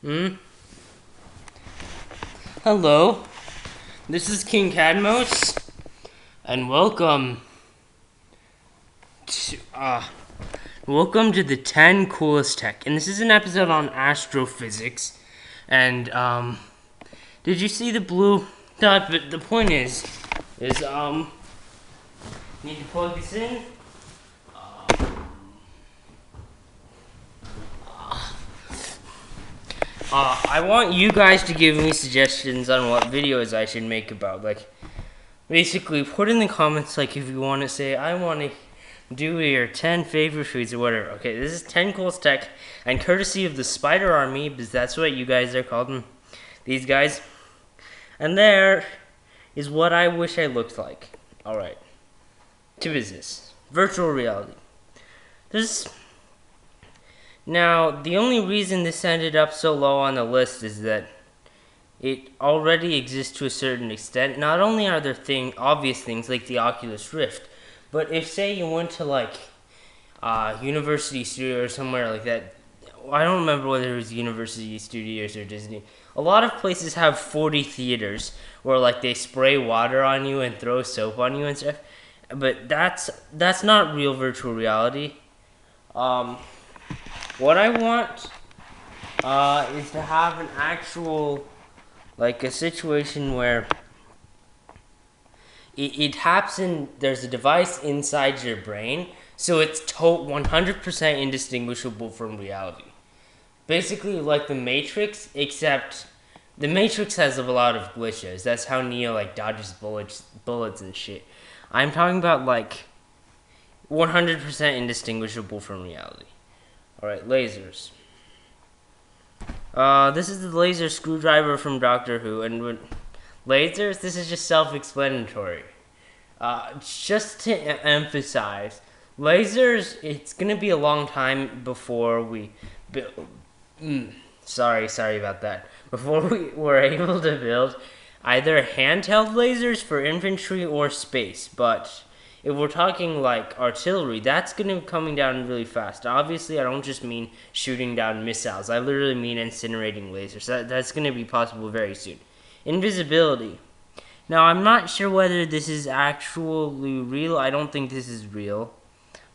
Hmm? Hello, this is King Cadmos, and welcome to the 10 coolest tech. And this is an episode on astrophysics. And did you see the blue dot? But the point is need to plug this in. I want you guys to give me suggestions on what videos I should make about, basically put in the comments, if you want to say, I want to do your 10 favorite foods or whatever. Okay, this is 10 coolest tech, and courtesy of the Spider Army, because that's what you guys are called, these guys. And there is what I wish I looked like. Alright, to business. Virtual reality. Now, the only reason this ended up so low on the list is that it already exists to a certain extent. Not only are there obvious things like the Oculus Rift, but if, say, you went to, University Studio or somewhere like that, I don't remember whether it was University Studios or Disney. A lot of places have 4D theaters where, they spray water on you and throw soap on you and stuff. But that's not real virtual reality. What I want is to have an actual, a situation where it happens in, there's a device inside your brain, so it's 100% indistinguishable from reality. Basically like the Matrix, except the Matrix has a lot of glitches. That's how Neo, dodges bullets and shit. I'm talking about, 100% indistinguishable from reality. Alright, lasers. This is the laser screwdriver from Doctor Who, and with lasers, this is just self-explanatory. Just to emphasize, lasers, it's gonna be a long time before we sorry about that. Before we were able to build either handheld lasers for infantry or space, but if we're talking artillery, that's going to be coming down really fast. Obviously, I don't just mean shooting down missiles. I literally mean incinerating lasers. That's going to be possible very soon. Invisibility. Now, I'm not sure whether this is actually real. I don't think this is real.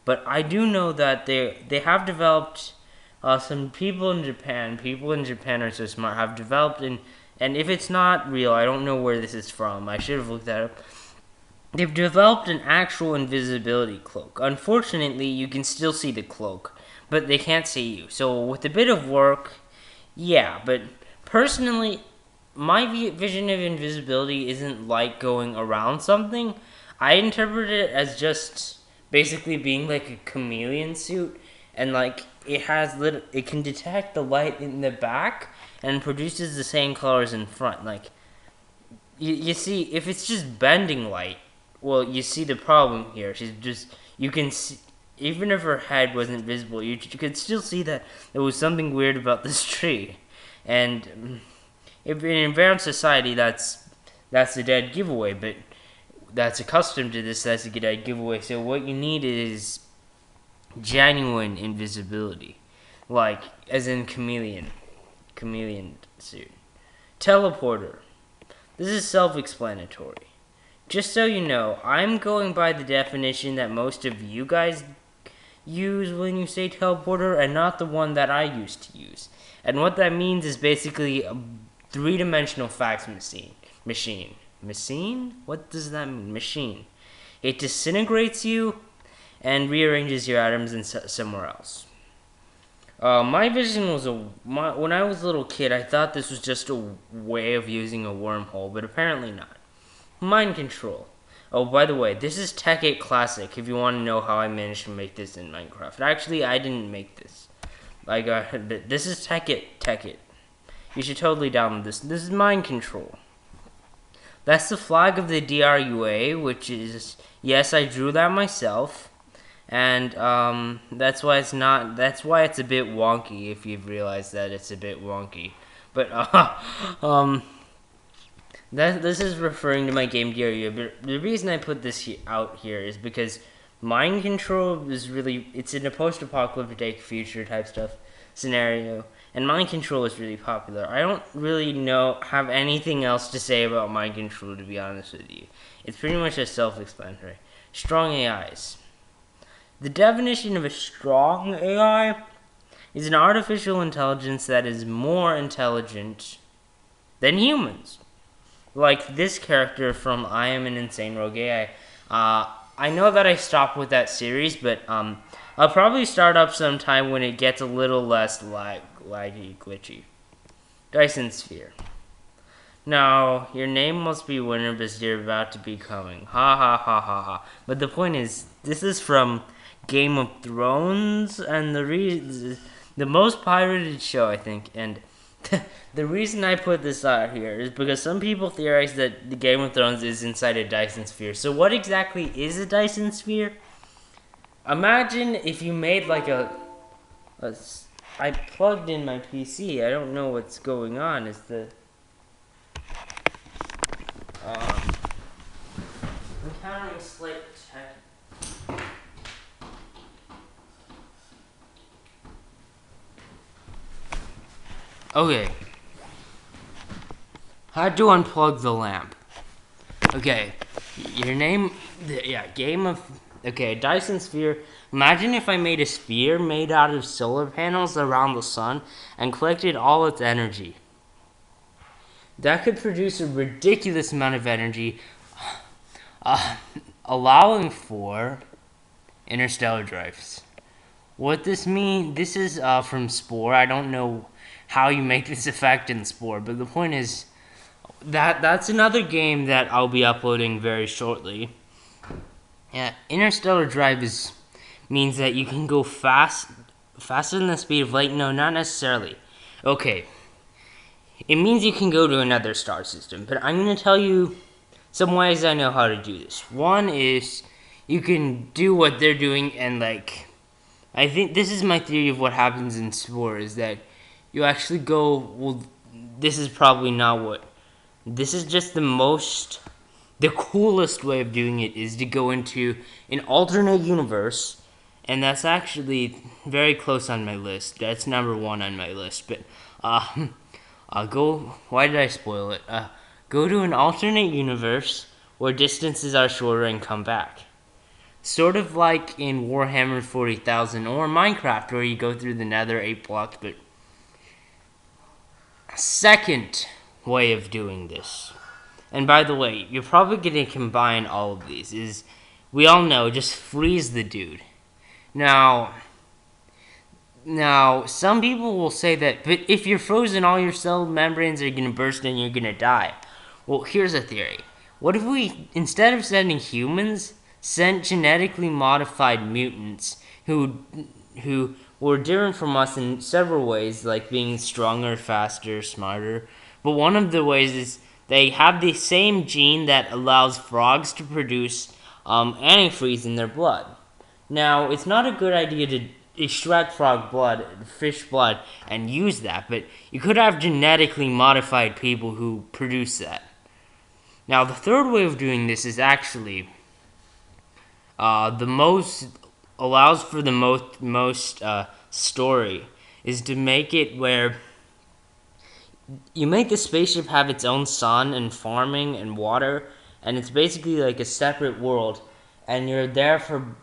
But I do know that they have developed, some people in Japan are so smart, have developed, and if it's not real, I don't know where this is from. I should have looked that up. They've developed an actual invisibility cloak. Unfortunately, you can still see the cloak, but they can't see you. So with a bit of work, yeah, but personally, my vision of invisibility isn't like going around something. I interpret it as just basically being like a chameleon suit, and it can detect the light in the back and produces the same colors in front. You see, if it's just bending light, well, you see the problem here. You can see, even if her head wasn't visible, you could still see that there was something weird about this tree. And if in advanced society, that's a dead giveaway, but that's accustomed to this, that's a dead giveaway. So what you need is genuine invisibility, as in chameleon suit. Teleporter. This is self-explanatory. Just so you know, I'm going by the definition that most of you guys use when you say teleporter, and not the one that I used to use. And what that means is basically a three-dimensional fax machine. Machine? What does that mean? Machine. It disintegrates you and rearranges your atoms in somewhere else. My vision was when I was a little kid, I thought this was just a way of using a wormhole, but apparently not. Mind control. Oh, by the way, this is Tech 8 Classic, if you want to know how I managed to make this in Minecraft. Actually, I didn't make this. This is Tech 8. You should totally download this. This is mind control. That's the flag of the DRUA, which is, yes, I drew that myself. And that's why it's a bit wonky, if you've realized that it's a bit wonky. But this is referring to my game DRU. But the reason I put this out here is because mind control is it's in a post-apocalyptic future type stuff. scenario. And mind control is really popular. I don't really have anything else to say about mind control, to be honest with you. It's pretty much just self-explanatory. Strong AIs. The definition of a strong AI is an artificial intelligence that is more intelligent than humans. Like this character from I Am an Insane Rogue AI. I know that I stopped with that series, but I'll probably start up sometime when it gets a little less laggy, glitchy. Dyson Sphere. Now, your name must be winner because you're about to be coming. Ha ha ha ha ha. But the point is, this is from Game of Thrones, and the most pirated show, I think. And the reason I put this out here is because some people theorize that the Game of Thrones is inside a Dyson Sphere. So what exactly is a Dyson Sphere? Imagine if you made like I plugged in my PC. I don't know what's going on. Is the encountering slight tech. Okay. Had to unplug the lamp. Okay. Your name, Dyson Sphere. Imagine if I made a sphere made out of solar panels around the sun and collected all its energy. That could produce a ridiculous amount of energy, allowing for interstellar drives. What this means, this is from Spore. I don't know how you make this effect in Spore, but the point is that's another game that I'll be uploading very shortly. Yeah, interstellar drive means that you can go faster than the speed of light. No, not necessarily. Okay, it means you can go to another star system, but I'm going to tell you some ways I know how to do this. One is you can do what they're doing, and I think this is my theory of what happens in Spore, is that you actually go, well, this is probably not what, this is just the coolest way of doing it is to go into an alternate universe, and that's actually very close on my list. That's number 1 on my list, but, why did I spoil it? Go to an alternate universe where distances are shorter and come back. Sort of like in Warhammer 40,000 or Minecraft, where you go through the nether 8 blocks, but second way of doing this, and by the way, you're probably going to combine all of these, is, we all know, just freeze the dude. Now, some people will say that, but if you're frozen, all your cell membranes are going to burst and you're going to die. Well, here's a theory. What if we, instead of sending humans, sent genetically modified mutants who were different from us in several ways, like being stronger, faster, smarter. But one of the ways is they have the same gene that allows frogs to produce antifreeze in their blood. Now, it's not a good idea to extract frog blood, fish blood, and use that, but you could have genetically modified people who produce that. Now, the third way of doing this is actually allows for the most story, is to make it where you make the spaceship have its own sun and farming and water, and it's basically like a separate world, and you're there for,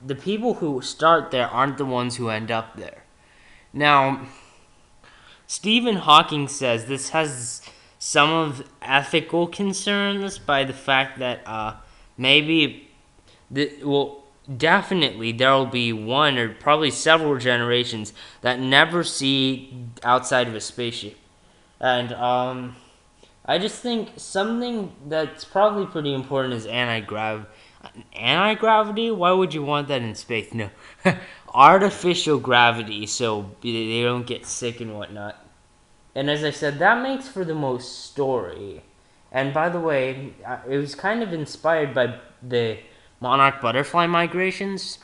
the people who start there aren't the ones who end up there. Now, Stephen Hawking says this has some of ethical concerns by the fact that definitely there will be one or probably several generations that never see outside of a spaceship. And I just think something that's probably pretty important is anti-gravity. Anti-gravity? Why would you want that in space? No. Artificial gravity, so they don't get sick and whatnot. And as I said, that makes for the most story. And by the way, it was kind of inspired by the monarch butterfly migrations.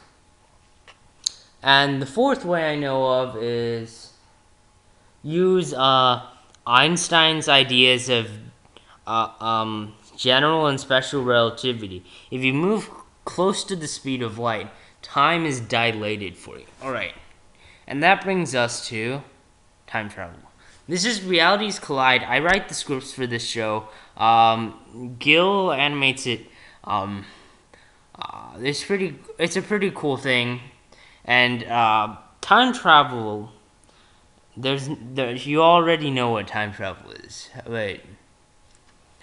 And the fourth way I know of is use Einstein's ideas of general and special relativity. If you move close to the speed of light, time is dilated for you. Alright. And that brings us to time travel. This is Realities Collide. I write the scripts for this show. Gil animates it. It's a pretty cool thing. And time travel, you already know what time travel is. Wait,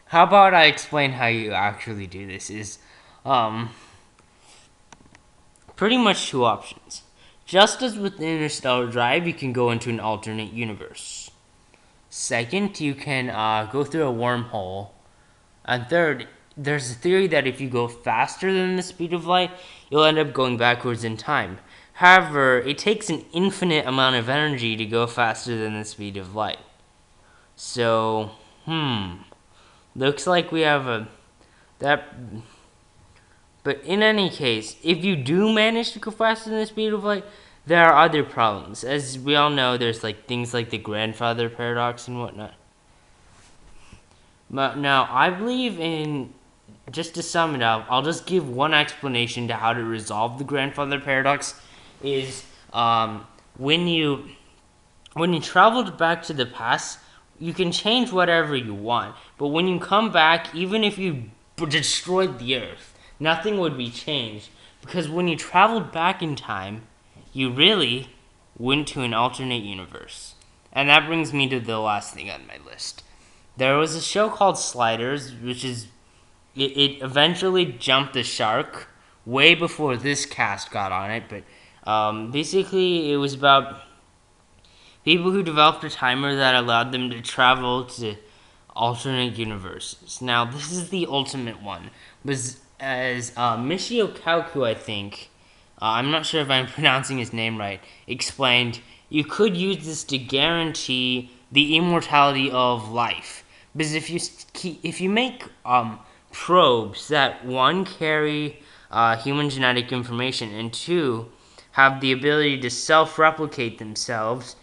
how about I explain how you actually do this? Is pretty much two options. Just as with Interstellar Drive, you can go into an alternate universe. Second, you can go through a wormhole. And third, there's a theory that if you go faster than the speed of light, you'll end up going backwards in time. However, it takes an infinite amount of energy to go faster than the speed of light. So, looks like we have that. But in any case, if you do manage to go faster than the speed of light, there are other problems. As we all know, there's things like the grandfather paradox and whatnot. But now, I believe in, just to sum it up, I'll just give one explanation to how to resolve the grandfather paradox. Is when you traveled back to the past, you can change whatever you want. But when you come back, even if you destroyed the Earth, nothing would be changed. Because when you traveled back in time, you really went to an alternate universe. And that brings me to the last thing on my list. There was a show called Sliders, which is, it eventually jumped the shark way before this cast got on it, but basically it was about people who developed a timer that allowed them to travel to alternate universes. Now, this is the ultimate one. Was as Michio Kaku, I think, I'm not sure if I'm pronouncing his name right, explained, you could use this to guarantee the immortality of life. Because if you make probes that, one, carry human genetic information, and two, have the ability to self-replicate themselves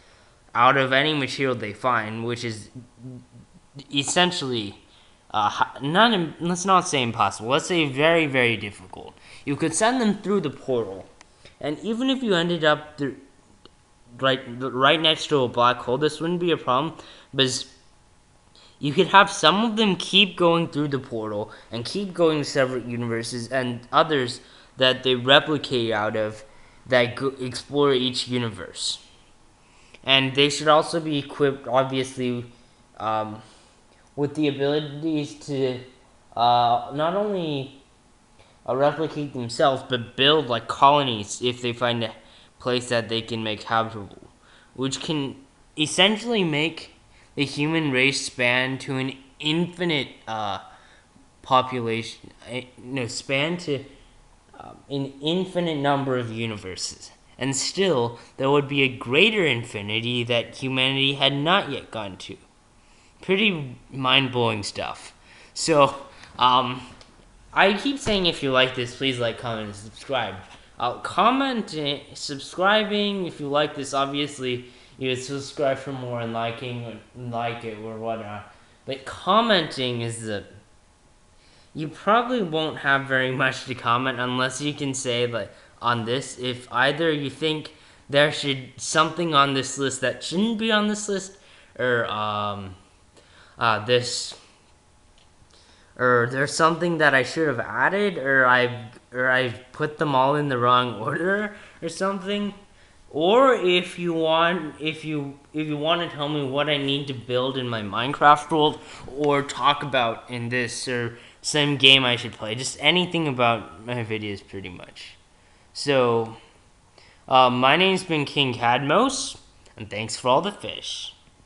out of any material they find, which is essentially, let's not say impossible, let's say very, very difficult. You could send them through the portal, and even if you ended up right next to a black hole, this wouldn't be a problem, because you could have some of them keep going through the portal and keep going to separate universes, and others that they replicate out of that explore each universe. And they should also be equipped, obviously, with the abilities to not only replicate themselves, but build colonies if they find a place that they can make habitable, which can essentially make the human race span to an infinite population, span to an infinite number of universes. And still, there would be a greater infinity that humanity had not yet gone to. Pretty mind-blowing stuff. So, I keep saying if you like this, please like, comment, and subscribe. Subscribing, if you like this, obviously, you would subscribe for more, and liking, like it, or whatnot. But commenting is you probably won't have very much to comment unless you can say, on this, if either you think there should something on this list that shouldn't be on this list, or there's something that I should have added, or I've put them all in the wrong order, or something. Or if you want to tell me what I need to build in my Minecraft world, or talk about in this, or some game I should play, just anything about my videos, pretty much. So, my name's been King Cadmos, and thanks for all the fish.